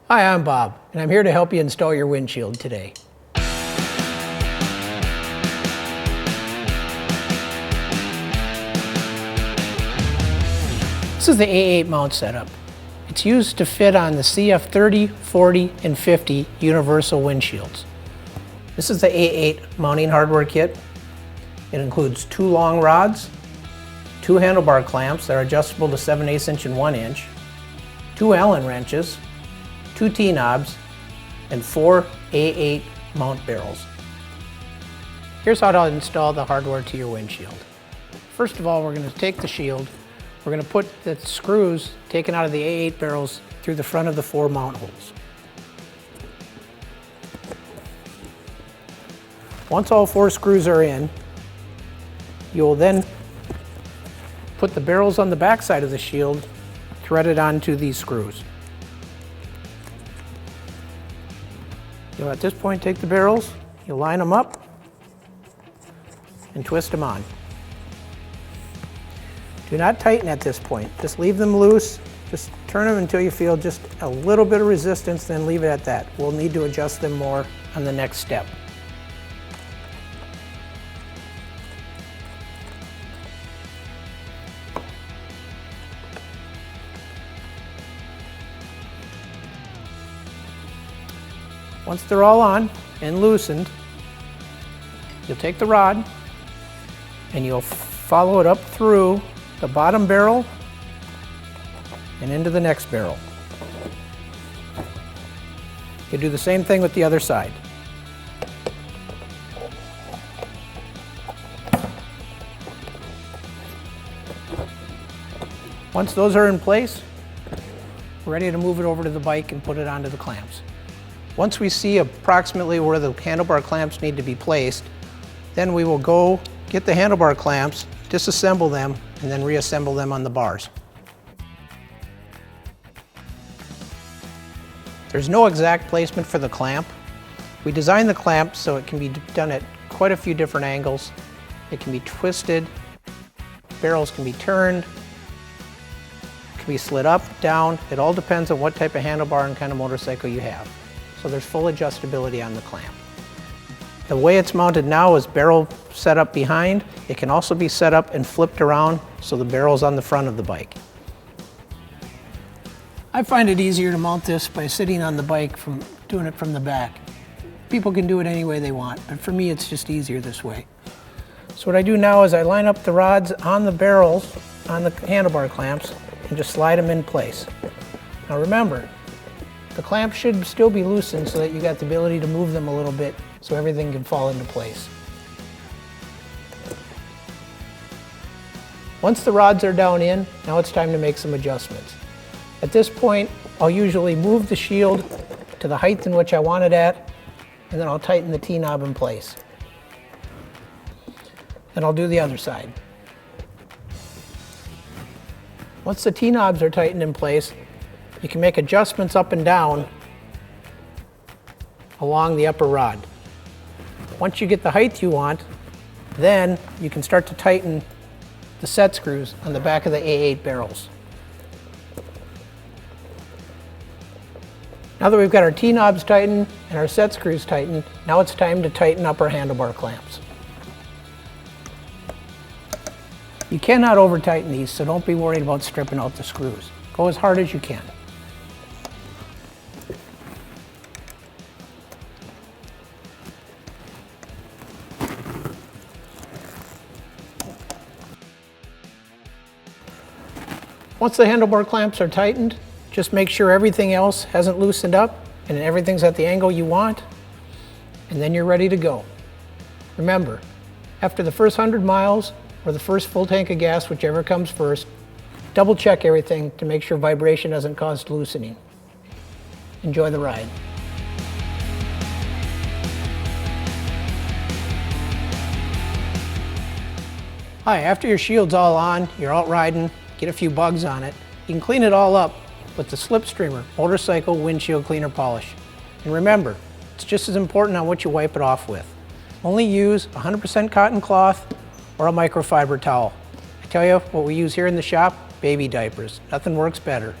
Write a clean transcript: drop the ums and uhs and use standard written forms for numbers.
Hi, I'm Bob, and I'm here to help you install your windshield today. This is the A8 mount setup. It's used to fit on the CF30, 40, and 50 universal windshields. This is the A8 mounting hardware kit. It includes 2 long rods, 2 handlebar clamps that are adjustable to 7/8 inch and 1 inch, 2 Allen wrenches, 2 T-knobs, and 4 A8 mount barrels. Here's how to install the hardware to your windshield. First of all, we're going to take the shield. We're going to put the screws taken out of the A8 barrels through the front of the 4 mount holes. Once all 4 screws are in, you'll then put the barrels on the back side of the shield threaded onto these screws. You'll at this point take the barrels, you'll line them up and twist them on. Do not tighten at this point, just leave them loose, just turn them until you feel just a little bit of resistance, then leave it at that. We'll need to adjust them more on the next step. Once they're all on and loosened, you'll take the rod and you'll follow it up through the bottom barrel and into the next barrel. You do the same thing with the other side. Once those are in place, we're ready to move it over to the bike and put it onto the clamps. Once we see approximately where the handlebar clamps need to be placed, then we will go get the handlebar clamps, disassemble them, and then reassemble them on the bars. There's no exact placement for the clamp. We designed the clamp so it can be done at quite a few different angles. It can be twisted, barrels can be turned, it can be slid up, down. It all depends on what type of handlebar and kind of motorcycle you have. So there's full adjustability on the clamp. The way it's mounted now is barrel set up behind. It can also be set up and flipped around so the barrel's on the front of the bike. I find it easier to mount this by sitting on the bike from doing it from the back. People can do it any way they want, but for me it's just easier this way. So what I do now is I line up the rods on the barrels, on the handlebar clamps, and just slide them in place. Now remember, the clamp should still be loosened so that you got the ability to move them a little bit so everything can fall into place. Once the rods are down in, now it's time to make some adjustments. At this point, I'll usually move the shield to the height in which I want it at, and then I'll tighten the T-knob in place. And I'll do the other side. Once the T-knobs are tightened in place, you can make adjustments up and down along the upper rod. Once you get the height you want, then you can start to tighten the set screws on the back of the A8 barrels. Now that we've got our T-knobs tightened and our set screws tightened, now it's time to tighten up our handlebar clamps. You cannot over tighten these, so don't be worried about stripping out the screws. Go as hard as you can. Once the handlebar clamps are tightened, just make sure everything else hasn't loosened up and everything's at the angle you want, and then you're ready to go. Remember, after the first 100 miles or the first full tank of gas, whichever comes first, double check everything to make sure vibration doesn't cause loosening. Enjoy the ride. Hi, after your shield's all on, you're out riding, get a few bugs on it, you can clean it all up with the Slipstreamer motorcycle windshield cleaner polish. And remember, it's just as important on what you wipe it off with. Only use 100% cotton cloth or a microfiber towel. I tell you what we use here in the shop, baby diapers. Nothing works better.